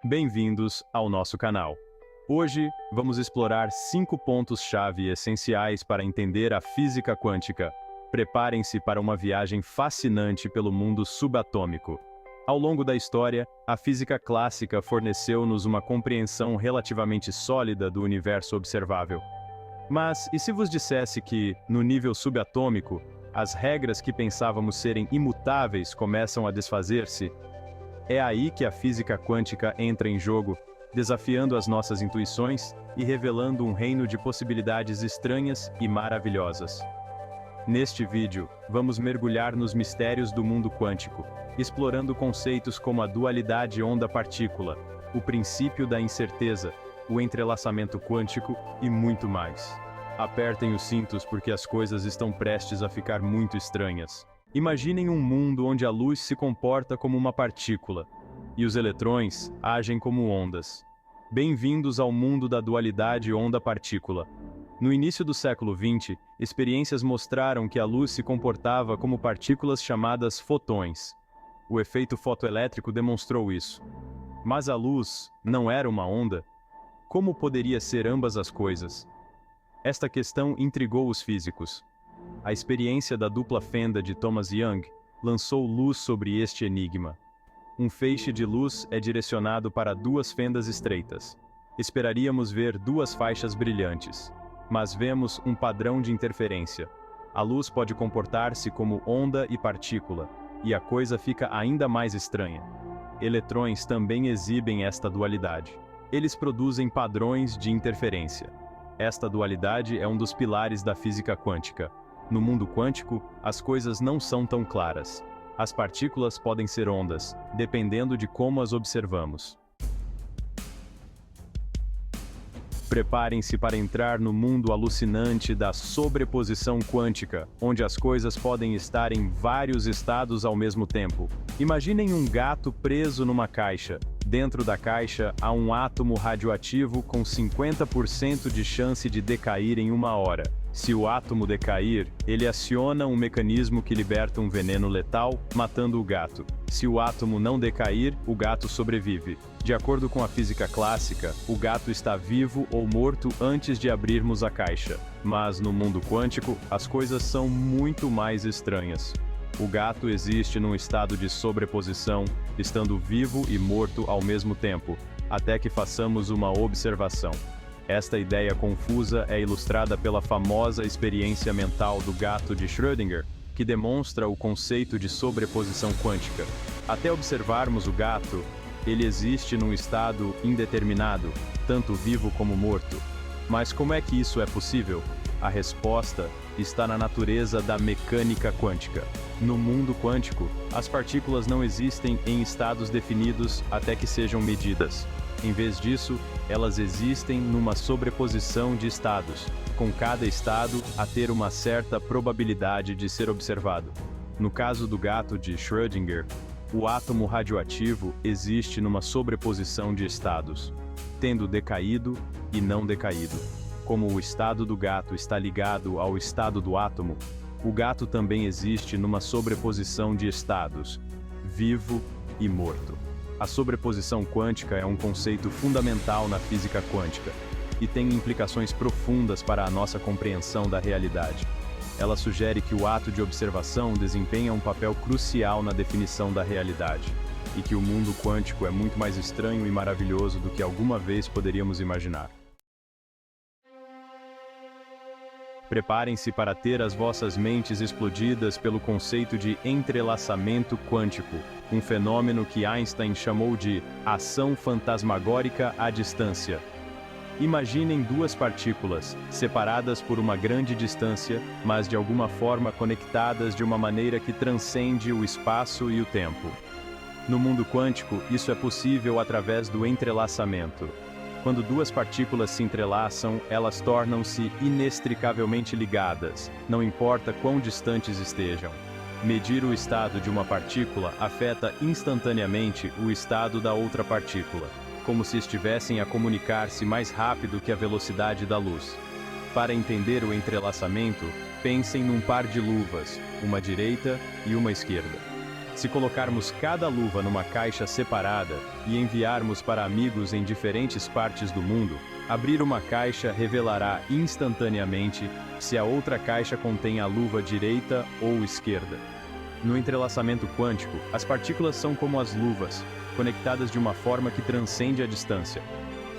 Bem-vindos ao nosso canal. Hoje, vamos explorar 5 pontos-chave essenciais para entender a física quântica. Preparem-se para uma viagem fascinante pelo mundo subatômico. Ao longo da história, a física clássica forneceu-nos uma compreensão relativamente sólida do universo observável. Mas, e se vos dissesse que, no nível subatômico, as regras que pensávamos serem imutáveis começam a desfazer-se? É aí que a física quântica entra em jogo, desafiando as nossas intuições e revelando um reino de possibilidades estranhas e maravilhosas. Neste vídeo, vamos mergulhar nos mistérios do mundo quântico, explorando conceitos como a dualidade onda-partícula, o princípio da incerteza, o entrelaçamento quântico e muito mais. Apertem os cintos porque as coisas estão prestes a ficar muito estranhas. Imaginem um mundo onde a luz se comporta como uma partícula, e os eletrões agem como ondas. Bem-vindos ao mundo da dualidade onda-partícula. No início do século XX, experiências mostraram que a luz se comportava como partículas chamadas fotões. O efeito fotoelétrico demonstrou isso. Mas a luz não era uma onda? Como poderia ser ambas as coisas? Esta questão intrigou os físicos. A experiência da dupla fenda de Thomas Young lançou luz sobre este enigma. Um feixe de luz é direcionado para duas fendas estreitas. Esperaríamos ver duas faixas brilhantes, mas vemos um padrão de interferência. A luz pode comportar-se como onda e partícula, e a coisa fica ainda mais estranha. Eletrões também exibem esta dualidade. Eles produzem padrões de interferência. Esta dualidade é um dos pilares da física quântica. No mundo quântico, as coisas não são tão claras. As partículas podem ser ondas, dependendo de como as observamos. Preparem-se para entrar no mundo alucinante da sobreposição quântica, onde as coisas podem estar em vários estados ao mesmo tempo. Imaginem um gato preso numa caixa. Dentro da caixa há um átomo radioativo com 50% de chance de decair em 1 hora. Se o átomo decair, ele aciona um mecanismo que liberta um veneno letal, matando o gato. Se o átomo não decair, o gato sobrevive. De acordo com a física clássica, o gato está vivo ou morto antes de abrirmos a caixa. Mas no mundo quântico, as coisas são muito mais estranhas. O gato existe num estado de sobreposição, estando vivo e morto ao mesmo tempo, até que façamos uma observação. Esta ideia confusa é ilustrada pela famosa experiência mental do gato de Schrödinger, que demonstra o conceito de sobreposição quântica. Até observarmos o gato, ele existe num estado indeterminado, tanto vivo como morto. Mas como é que isso é possível? A resposta está na natureza da mecânica quântica. No mundo quântico, as partículas não existem em estados definidos até que sejam medidas. Em vez disso, elas existem numa sobreposição de estados, com cada estado a ter uma certa probabilidade de ser observado. No caso do gato de Schrödinger, o átomo radioativo existe numa sobreposição de estados, tendo decaído e não decaído. Como o estado do gato está ligado ao estado do átomo, o gato também existe numa sobreposição de estados, vivo e morto. A sobreposição quântica é um conceito fundamental na física quântica e tem implicações profundas para a nossa compreensão da realidade. Ela sugere que o ato de observação desempenha um papel crucial na definição da realidade e que o mundo quântico é muito mais estranho e maravilhoso do que alguma vez poderíamos imaginar. Preparem-se para ter as vossas mentes explodidas pelo conceito de entrelaçamento quântico, um fenômeno que Einstein chamou de ação fantasmagórica à distância. Imaginem duas partículas, separadas por uma grande distância, mas de alguma forma conectadas de uma maneira que transcende o espaço e o tempo. No mundo quântico, isso é possível através do entrelaçamento. Quando duas partículas se entrelaçam, elas tornam-se inextricavelmente ligadas, não importa quão distantes estejam. Medir o estado de uma partícula afeta instantaneamente o estado da outra partícula, como se estivessem a comunicar-se mais rápido que a velocidade da luz. Para entender o entrelaçamento, pensem num par de luvas, uma direita e uma esquerda. Se colocarmos cada luva numa caixa separada e enviarmos para amigos em diferentes partes do mundo, abrir uma caixa revelará instantaneamente se a outra caixa contém a luva direita ou esquerda. No entrelaçamento quântico, as partículas são como as luvas, conectadas de uma forma que transcende a distância.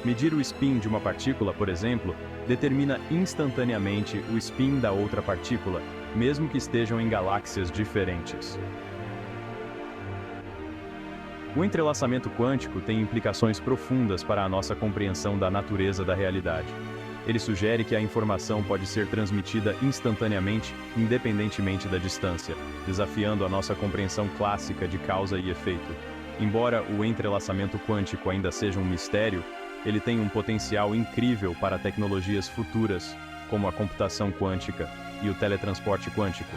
Medir o spin de uma partícula, por exemplo, determina instantaneamente o spin da outra partícula, mesmo que estejam em galáxias diferentes. O entrelaçamento quântico tem implicações profundas para a nossa compreensão da natureza da realidade. Ele sugere que a informação pode ser transmitida instantaneamente, independentemente da distância, desafiando a nossa compreensão clássica de causa e efeito. Embora o entrelaçamento quântico ainda seja um mistério, ele tem um potencial incrível para tecnologias futuras, como a computação quântica e o teletransporte quântico.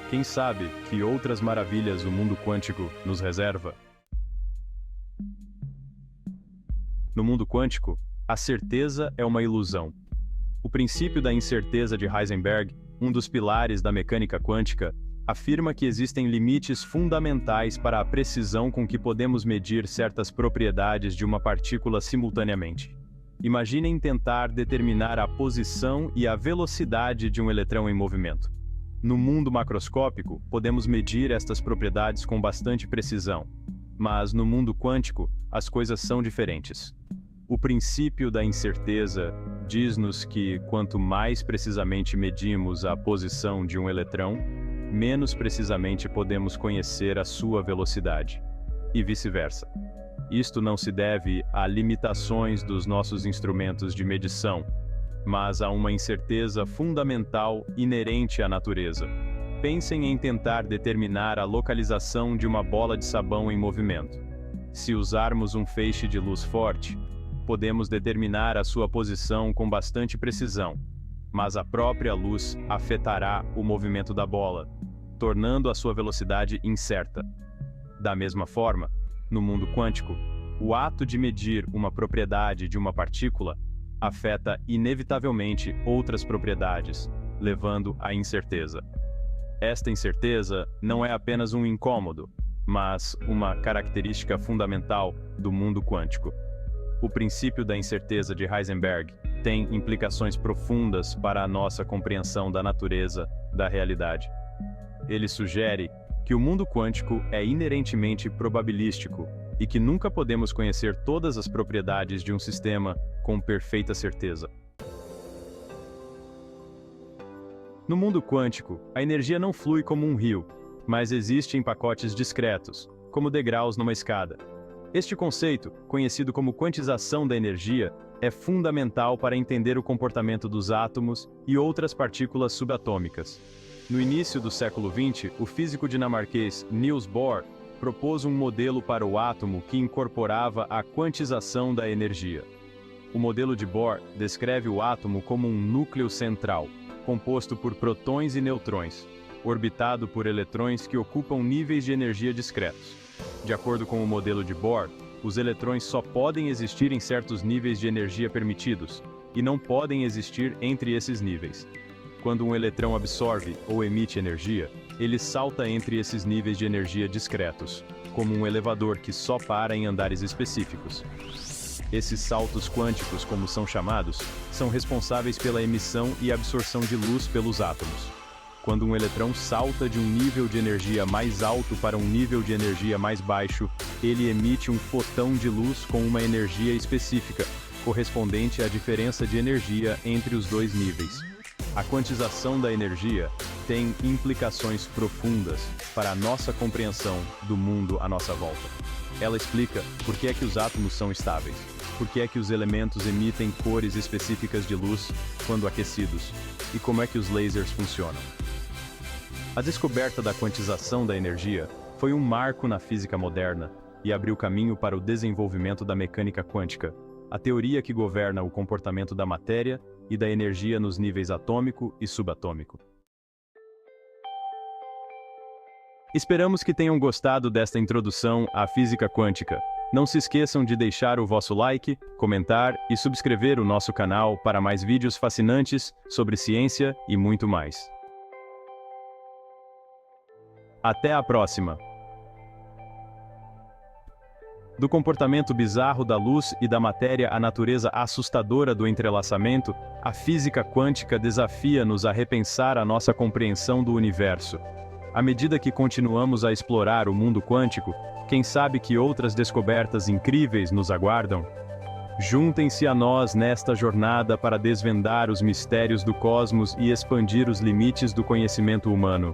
Quem sabe que outras maravilhas o mundo quântico nos reserva? No mundo quântico, a certeza é uma ilusão. O princípio da incerteza de Heisenberg, um dos pilares da mecânica quântica, afirma que existem limites fundamentais para a precisão com que podemos medir certas propriedades de uma partícula simultaneamente. Imaginem tentar determinar a posição e a velocidade de um eletrão em movimento. No mundo macroscópico, podemos medir estas propriedades com bastante precisão, mas no mundo quântico, as coisas são diferentes. O princípio da incerteza diz-nos que, quanto mais precisamente medimos a posição de um eletrão, menos precisamente podemos conhecer a sua velocidade, e vice-versa. Isto não se deve a limitações dos nossos instrumentos de medição, mas a uma incerteza fundamental inerente à natureza. Pensem em tentar determinar a localização de uma bola de sabão em movimento. Se usarmos um feixe de luz forte, podemos determinar a sua posição com bastante precisão, mas a própria luz afetará o movimento da bola, tornando a sua velocidade incerta. Da mesma forma, no mundo quântico, o ato de medir uma propriedade de uma partícula afeta inevitavelmente outras propriedades, levando à incerteza. Esta incerteza não é apenas um incômodo, mas uma característica fundamental do mundo quântico. O princípio da incerteza de Heisenberg tem implicações profundas para a nossa compreensão da natureza da realidade. Ele sugere que o mundo quântico é inerentemente probabilístico e que nunca podemos conhecer todas as propriedades de um sistema com perfeita certeza. No mundo quântico, a energia não flui como um rio, mas existe em pacotes discretos, como degraus numa escada. Este conceito, conhecido como quantização da energia, é fundamental para entender o comportamento dos átomos e outras partículas subatômicas. No início do século XX, o físico dinamarquês Niels Bohr propôs um modelo para o átomo que incorporava a quantização da energia. O modelo de Bohr descreve o átomo como um núcleo central, composto por prótons e nêutrons, orbitado por eletrões que ocupam níveis de energia discretos. De acordo com o modelo de Bohr, os eletrões só podem existir em certos níveis de energia permitidos, e não podem existir entre esses níveis. Quando um eletrão absorve ou emite energia, ele salta entre esses níveis de energia discretos, como um elevador que só para em andares específicos. Esses saltos quânticos, como são chamados, são responsáveis pela emissão e absorção de luz pelos átomos. Quando um eletrão salta de um nível de energia mais alto para um nível de energia mais baixo, ele emite um fotão de luz com uma energia específica, correspondente à diferença de energia entre os dois níveis. A quantização da energia tem implicações profundas para a nossa compreensão do mundo à nossa volta. Ela explica por que é que os átomos são estáveis, por que é que os elementos emitem cores específicas de luz quando aquecidos, e como é que os lasers funcionam. A descoberta da quantização da energia foi um marco na física moderna e abriu caminho para o desenvolvimento da mecânica quântica, a teoria que governa o comportamento da matéria e da energia nos níveis atômico e subatômico. Esperamos que tenham gostado desta introdução à física quântica. Não se esqueçam de deixar o vosso like, comentar e subscrever o nosso canal para mais vídeos fascinantes sobre ciência e muito mais. Até a próxima! Do comportamento bizarro da luz e da matéria à natureza assustadora do entrelaçamento, a física quântica desafia-nos a repensar a nossa compreensão do universo. À medida que continuamos a explorar o mundo quântico, quem sabe que outras descobertas incríveis nos aguardam? Juntem-se a nós nesta jornada para desvendar os mistérios do cosmos e expandir os limites do conhecimento humano.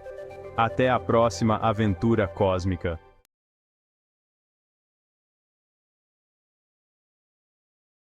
Até a próxima aventura cósmica.